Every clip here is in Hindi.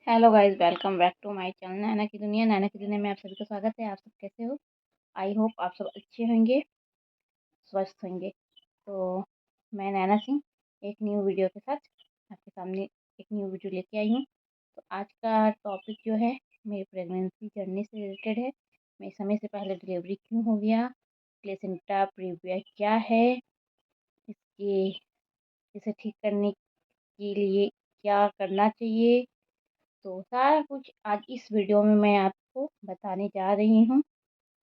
Hello guys, welcome back to my channel Naina की दुनिया में आप सभी का स्वागत है। आप सब कैसे हो? आई होप आप सब अच्छे होंगे, स्वस्थ होंगे। तो मैं नैना सिंह एक न्यू वीडियो के साथ आपके सामने एक न्यू वीडियो लेके आई हूँ। तो आज का टॉपिक जो है मेरी प्रेगनेंसी जर्नी से रिलेटेड है। मैं समय से पहले डिलीवरी क्यों हो गया, प्लेसेंटा प्रीविया क्या है, इसके इसे ठीक करने के लिए क्या करना चाहिए, तो सारा कुछ आज इस वीडियो में मैं आपको बताने जा रही हूँ।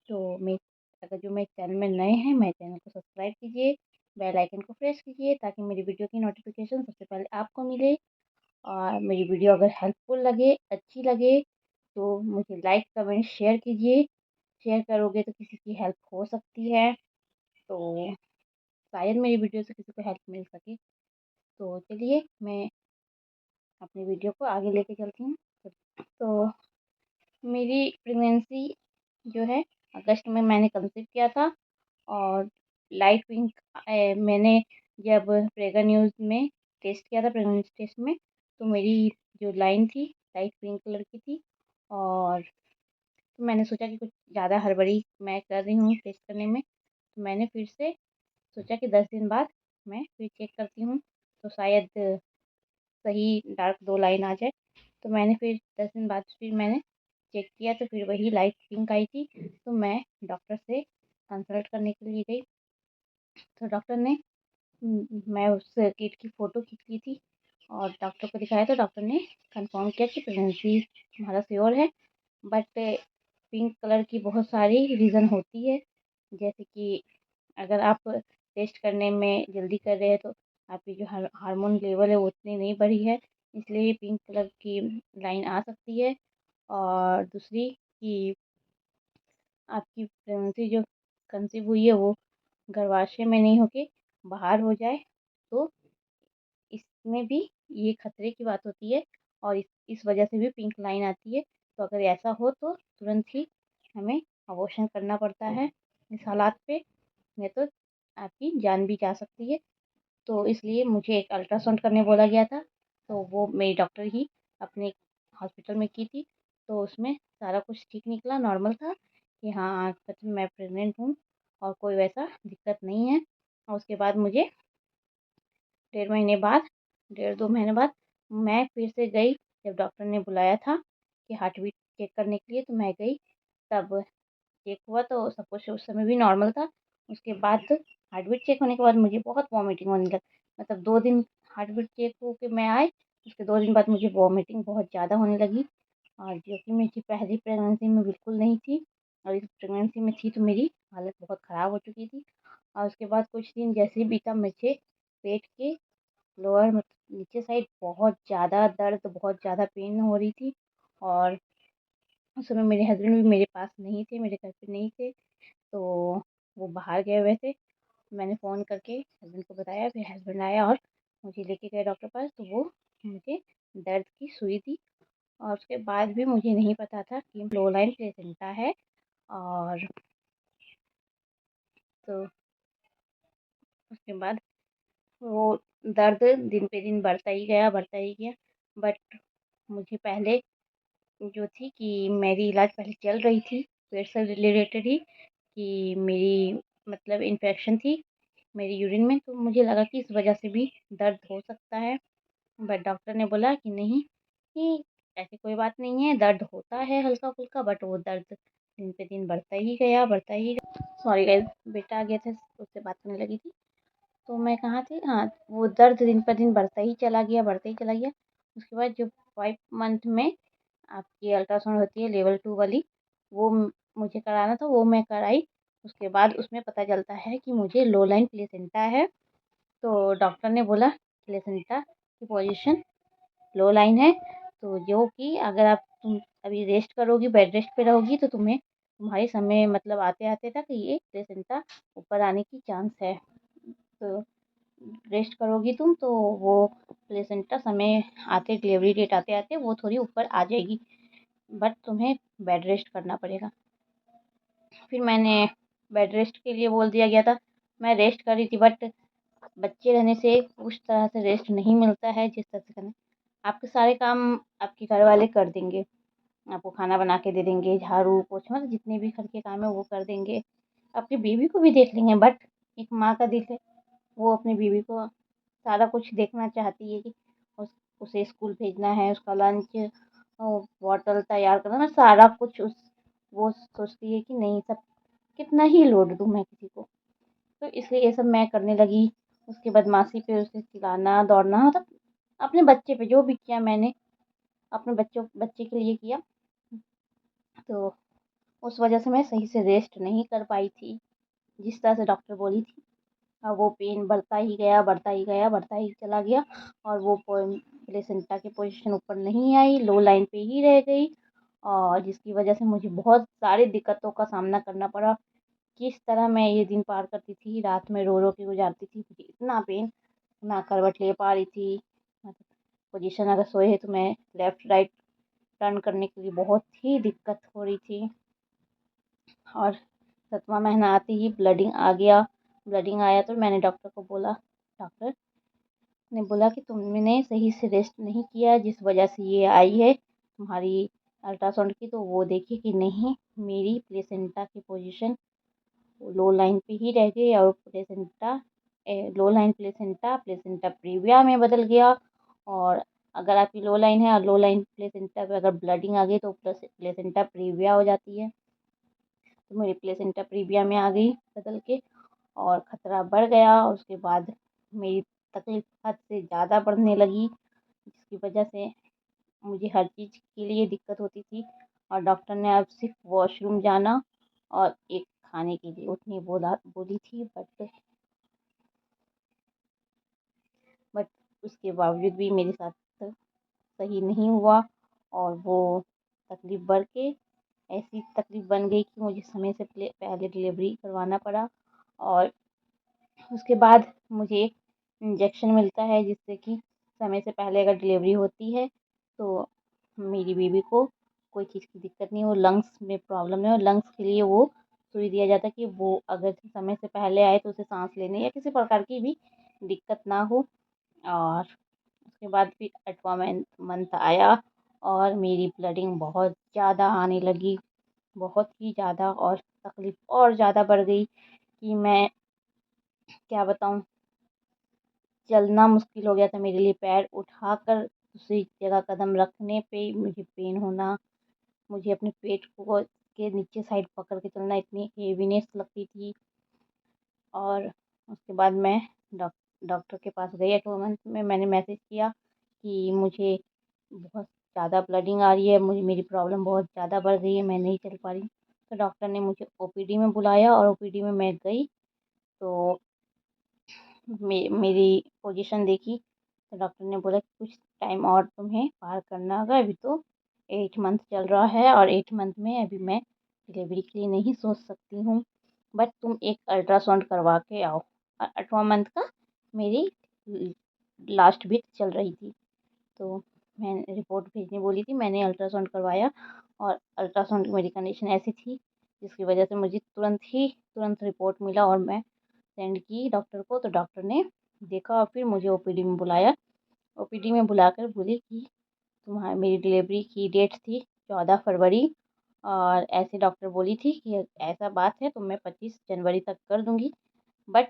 तो मैं अगर जो मेरे चैनल में नए हैं, मेरे चैनल को सब्सक्राइब कीजिए, बेल आइकन को प्रेस कीजिए ताकि मेरी वीडियो की नोटिफिकेशन सबसे पहले आपको मिले। और मेरी वीडियो अगर हेल्पफुल लगे, अच्छी लगे, तो मुझे लाइक कमेंट शेयर कीजिए। शेयर करोगे तो किसी की हेल्प हो सकती है, तो शायद मेरी वीडियो से किसी को हेल्प मिल सके। तो चलिए मैं अपनी वीडियो को आगे लेके चलती हूँ। तो मेरी प्रेगनेंसी जो है अगस्त में मैंने कंसीव किया था। और लाइट पिंक मैंने जब प्रेगा न्यूज़ में टेस्ट किया था, प्रेगनेंसी टेस्ट में, तो मेरी जो लाइन थी लाइट पिंक कलर की थी। और तो मैंने सोचा कि कुछ ज़्यादा हड़बड़ी मैं कर रही हूँ टेस्ट करने में, तो मैंने फिर से सोचा कि 10 दिन बाद मैं फिर चेक करती हूँ, तो शायद सही डार्क 2 लाइन आ जाए। तो मैंने फिर 10 दिन बाद फिर मैंने चेक किया, तो फिर वही लाइट पिंक आई थी। तो मैं डॉक्टर से कंसल्ट करने के लिए गई। तो डॉक्टर ने मैं उस किट की फ़ोटो खींच ली थी और डॉक्टर को दिखाया, तो डॉक्टर ने कंफर्म किया कि प्रेगनेंसी तुम्हारा श्योर है। बट पिंक कलर की बहुत सारी रीज़न होती है, जैसे कि अगर आप टेस्ट करने में जल्दी कर रहे हैं तो आपकी जो हार्मोन लेवल है वो उतनी नहीं बढ़ी है, इसलिए पिंक कलर की लाइन आ सकती है। और दूसरी कि आपकी प्रेगनेंसी जो कंसीव हुई है वो गर्भाशय में नहीं होके बाहर हो जाए, तो इसमें भी ये खतरे की बात होती है और इस वजह से भी पिंक लाइन आती है। तो अगर ऐसा हो तो तुरंत ही हमें अबॉर्शन करना पड़ता है इस हालात पे, नहीं तो आपकी जान भी जा सकती है। तो इसलिए मुझे एक अल्ट्रासाउंड करने बोला गया था, तो वो मेरी डॉक्टर ही अपने हॉस्पिटल में की थी। तो उसमें सारा कुछ ठीक निकला, नॉर्मल था कि हाँ सच में मैं प्रेग्नेंट हूँ और कोई वैसा दिक्कत नहीं है। और उसके बाद मुझे 1.5 महीने बाद, 1.5 2 महीने बाद मैं फिर से गई। जब डॉक्टर ने बुलाया था कि हार्ट बीट चेक करने के लिए, तो मैं गई। तब चेक हुआ तो सब कुछ उस समय भी नॉर्मल था। उसके बाद हार्ट बीट चेक होने के बाद मुझे बहुत वॉमिटिंग होने लगी। मतलब 2 दिन हार्ट बीट चेक होके मैं आई, उसके 2 दिन बाद मुझे वॉमिटिंग बहुत ज़्यादा होने लगी, और जो कि मेरी पहली प्रेगनेंसी में बिल्कुल नहीं थी। और इस प्रेगनेंसी में थी तो मेरी हालत बहुत ख़राब हो चुकी थी। और उसके बाद कुछ दिन जैसे ही बीता, मुझे पेट के लोअर मतलब नीचे साइड बहुत ज़्यादा दर्द, बहुत ज़्यादा पेन हो रही थी। और उस समय मेरे हस्बैंड भी मेरे पास नहीं थे, मेरे घर पे नहीं थे, तो वो बाहर गए हुए थे। मैंने फ़ोन करके हस्बैंड को बताया, फिर हस्बैंड आया और मुझे लेके गए डॉक्टर पास, तो वो मुझे दर्द की सुई दी। और उसके बाद भी मुझे नहीं पता था कि लो लाइन प्लेसेंटा है। और तो उसके बाद वो दर्द दिन पे दिन बढ़ता ही गया, बढ़ता ही गया। बट मुझे पहले जो थी कि मेरी इलाज पहले चल रही थी पेट से रिलेटेड ही, कि मेरी मतलब इन्फेक्शन थी मेरी यूरिन में, तो मुझे लगा कि इस वजह से भी दर्द हो सकता है। बट डॉक्टर ने बोला कि नहीं, कि ऐसी कोई बात नहीं है, दर्द होता है हल्का फुल्का, बट वो दर्द दिन पे दिन बढ़ता ही गया, बढ़ता ही गया। सॉरी गाइस, बेटा आ गया था, उससे बात करने लगी थी। तो मैं कहाँ थी, हाँ, वो दर्द दिन पर दिन बढ़ता ही चला गया, बढ़ता ही चला गया। उसके बाद जो 5 मंथ में आपकी अल्ट्रासाउंड होती है लेवल 2 वाली, वो मुझे कराना था, वो मैं कराई। उसके बाद उसमें पता चलता है कि मुझे लो लाइन प्लेसेंटा है। तो डॉक्टर ने बोला प्लेसेंटा की पोजीशन लो लाइन है, तो जो कि अगर तुम अभी रेस्ट करोगी, बेड रेस्ट पे रहोगी, तो तुम्हारे समय मतलब आते आते तक ये प्लेसेंटा ऊपर आने की चांस है। तो रेस्ट करोगी तुम तो वो प्लेसेंटा समय आते, डिलीवरी डेट आते आते वो थोड़ी ऊपर आ जाएगी, बट तुम्हें बेड रेस्ट करना पड़ेगा। फिर मैंने बेड रेस्ट के लिए बोल दिया गया था। मैं रेस्ट कर रही थी, बट बच्चे रहने से उस तरह से रेस्ट नहीं मिलता है जिस तरह से करना। आपके सारे काम आपके घर वाले कर देंगे। आपको खाना बना के दे देंगे, झाड़ू, पोछा मतलब जितने भी घर के काम है वो कर देंगे। आपकी बीवी को भी देख लेंगे, बट एक माँ का दिल है, वो अपनी बीवी को सारा कुछ देखना चाहती है कि उस उसे स्कूल भेजना है, उसका लंच बॉटल तैयार करना, मैं सारा कुछ उस वो सोचती है कि नहीं सब कितना ही लोड दूँ मैं किसी को। तो इसलिए ये सब मैं करने लगी। उसके बदमाशी पे उसे चिल्लाना, दौड़ना मतलब अपने बच्चे पे जो भी किया मैंने, अपने बच्चे के लिए किया। तो उस वजह से मैं सही से रेस्ट नहीं कर पाई थी, जिस तरह से डॉक्टर बोली थी। वो पेन बढ़ता ही गया, बढ़ता ही गया, बढ़ता ही चला गया और वो प्लेसेंटा की पोजीशन ऊपर नहीं आई, लो लाइन पे ही रह गई और जिसकी वजह से मुझे बहुत सारी दिक्कतों का सामना करना पड़ा। किस तरह मैं ये दिन पार करती थी, रात में रो रो के गुजारती थी। मुझे इतना पेन, ना करवट ले पा रही थी, पोजीशन अगर सोए तो मैं लेफ़्ट राइट टर्न करने के लिए बहुत ही दिक्कत हो रही थी। और 7वाँ महीना आते ही ब्लीडिंग आ गया। ब्लीडिंग आया तो मैंने डॉक्टर को बोला, डॉक्टर ने बोला कि तुमने सही से रेस्ट नहीं किया, जिस वजह से ये आई है। तुम्हारी अल्ट्रासाउंड की तो वो देखी कि नहीं, मेरी प्लेसेंटा की पोजीशन लो लाइन पे ही रह गई और लो लाइन प्लेसेंटा प्लेसेंटा प्रीविया में बदल गया। और अगर आपकी लो लाइन है और लो लाइन प्लेसेंटा पे अगर ब्लीडिंग आ गई तो प्लेसेंटा प्रीविया हो जाती है। तो मेरी प्लेसेंटा प्रीविया में आ गई बदल के और ख़तरा बढ़ गया। और उसके बाद मेरी तकलीफ़ हद से ज़्यादा बढ़ने लगी, जिसकी वजह से मुझे हर चीज़ के लिए दिक्कत होती थी। और डॉक्टर ने अब सिर्फ वॉशरूम जाना और एक खाने के लिए उतनी बोली थी, बट उसके बावजूद भी मेरे साथ सही नहीं हुआ और वो तकलीफ़ बढ़ के ऐसी तकलीफ़ बन गई कि मुझे समय से पहले डिलीवरी करवाना पड़ा। और उसके बाद मुझे एक इंजेक्शन मिलता है जिससे कि समय से पहले अगर डिलीवरी होती है तो मेरी बेबी को कोई चीज़ की दिक्कत नहीं हो, लंग्स में प्रॉब्लम नहीं हो। लंग्स के लिए वो सुई दिया जाता है कि वो अगर समय से पहले आए तो उसे सांस लेने या किसी प्रकार की भी दिक्कत ना हो। और उसके बाद फिर 8वां मंथ आया और मेरी ब्लीडिंग बहुत ज़्यादा आने लगी, बहुत ही ज़्यादा, और तकलीफ़ और ज़्यादा बढ़ गई कि मैं क्या बताऊँ। चलना मुश्किल हो गया था मेरे लिए, पैर उठाकर दूसरी जगह कदम रखने पे ही मुझे पेन होना, मुझे अपने पेट को के नीचे साइड पकड़ के चलना, इतनी हेवीनेस लगती थी। और उसके बाद मैं डॉक डॉक्टर के पास गई 8वें मंथ में, मैंने मैसेज किया कि मुझे बहुत ज़्यादा ब्लीडिंग आ रही है, मुझे मेरी प्रॉब्लम बहुत ज़्यादा बढ़ गई है, मैं नहीं चल पा रही। तो डॉक्टर ने मुझे ओपीडी में बुलाया और ओपीडी में मैं गई तो मेरी पोजीशन देखी तो डॉक्टर ने बोला कि कुछ टाइम और तुम्हें पार करना होगा, अभी तो 8 मंथ चल रहा है और 8 मंथ में अभी मैं डिलीवरी के लिए नहीं सोच सकती हूँ, बट तुम एक अल्ट्रासाउंड करवा के आओ। और 8वां मंथ का मेरी लास्ट वीक चल रही थी। तो मैंने रिपोर्ट भेजने बोली थी, मैंने अल्ट्रासाउंड करवाया और अल्ट्रासाउंड की मेरी कंडीशन ऐसी थी जिसकी वजह से मुझे तुरंत रिपोर्ट मिला और मैं सेंड की डॉक्टर को। तो डॉक्टर ने देखा और फिर मुझे ओपीडी में बुलाया। ओपीडी में बुलाकर बोली कि तुम्हारी मेरी डिलीवरी की डेट थी 14 फरवरी और ऐसे डॉक्टर बोली थी कि ऐसा बात है तो मैं 25 जनवरी तक कर दूंगी, बट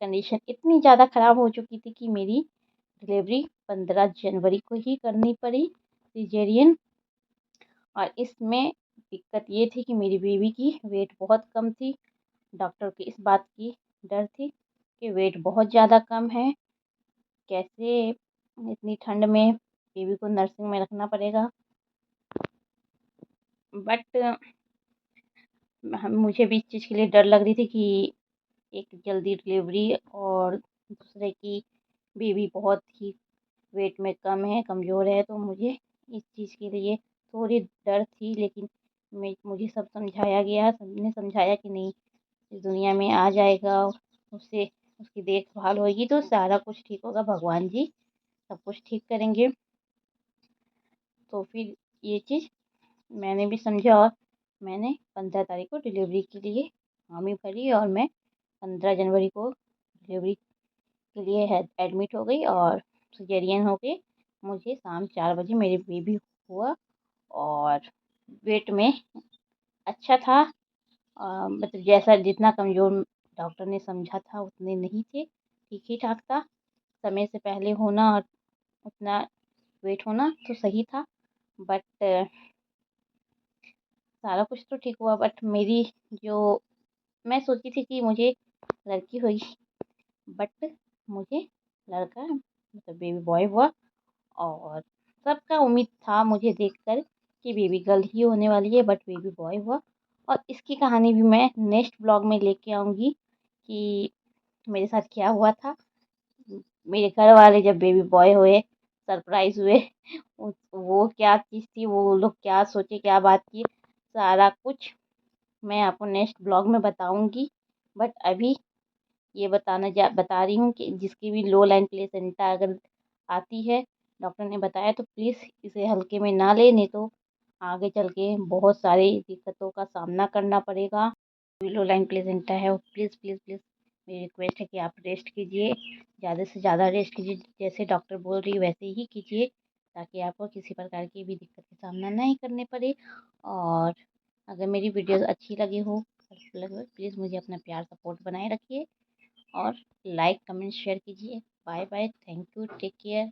कंडीशन इतनी ज़्यादा ख़राब हो चुकी थी कि मेरी डिलीवरी 15 जनवरी को ही करनी पड़ी, सिजेरियन। और इसमें दिक्कत ये थी कि मेरी बेबी की वेट बहुत कम थी। डॉक्टर की इस बात की डर थी कि वेट बहुत ज़्यादा कम है, कैसे इतनी ठंड में बेबी को नर्सिंग में रखना पड़ेगा। बट मुझे भी इस चीज़ के लिए डर लग रही थी कि एक जल्दी डिलीवरी और दूसरे की बेबी बहुत ही वेट में कम है, कमज़ोर है, तो मुझे इस चीज़ के लिए थोड़ी डर थी। लेकिन मुझे सब समझाया गया, सबने समझाया कि नहीं, इस दुनिया में आ जाएगा, उससे उसकी देखभाल होगी तो सारा कुछ ठीक होगा, भगवान जी सब कुछ ठीक करेंगे। तो फिर ये चीज़ मैंने भी समझा और मैंने 15 तारीख को डिलीवरी के लिए हामी भरी और मैं 15 जनवरी को डिलीवरी के लिए एडमिट हो गई और सिजेरियन हो गई मुझे शाम 4 बजे मेरे बेबी हुआ और वेट में अच्छा था। मतलब जैसा जितना कमज़ोर डॉक्टर ने समझा था उतने नहीं थे, ठीक ही ठाक था। समय से पहले होना और उतना वेट होना तो सही था, बट सारा कुछ तो ठीक हुआ। बट मेरी जो मैं सोची थी कि मुझे लड़की होगी, बट मुझे लड़का मतलब बेबी बॉय हुआ। और सबका उम्मीद था मुझे देखकर कि बेबी गर्ल ही होने वाली है, बट बेबी बॉय हुआ। और इसकी कहानी भी मैं नेक्स्ट ब्लॉग में लेके आऊँगी कि मेरे साथ क्या हुआ था। मेरे घर वाले जब बेबी बॉय हुए सरप्राइज हुए, वो क्या चीज़ थी, वो लोग क्या सोचे, क्या बात की, सारा कुछ मैं आपको नेक्स्ट ब्लॉग में बताऊंगी। बट अभी ये बता रही हूँ कि जिसकी भी लो लाइन प्लेसेंटा अगर आती है, डॉक्टर ने बताया तो प्लीज़ इसे हल्के में ना ले, नहीं तो आगे चल के बहुत सारी दिक्कतों का सामना करना पड़ेगा। लो लाइन प्लेसेंटा है वो प्लीज़ प्लीज़ प्लीज़ मेरी रिक्वेस्ट है कि आप रेस्ट कीजिए, ज़्यादा से ज़्यादा रेस्ट कीजिए, जैसे डॉक्टर बोल रही है वैसे ही कीजिए, ताकि आपको किसी प्रकार की भी दिक्कत का सामना नहीं करने पड़े। और अगर मेरी वीडियोस अच्छी लगी हो प्लीज़ मुझे अपना प्यार सपोर्ट बनाए रखिए और लाइक कमेंट शेयर कीजिए। Bye bye, thank you, take care.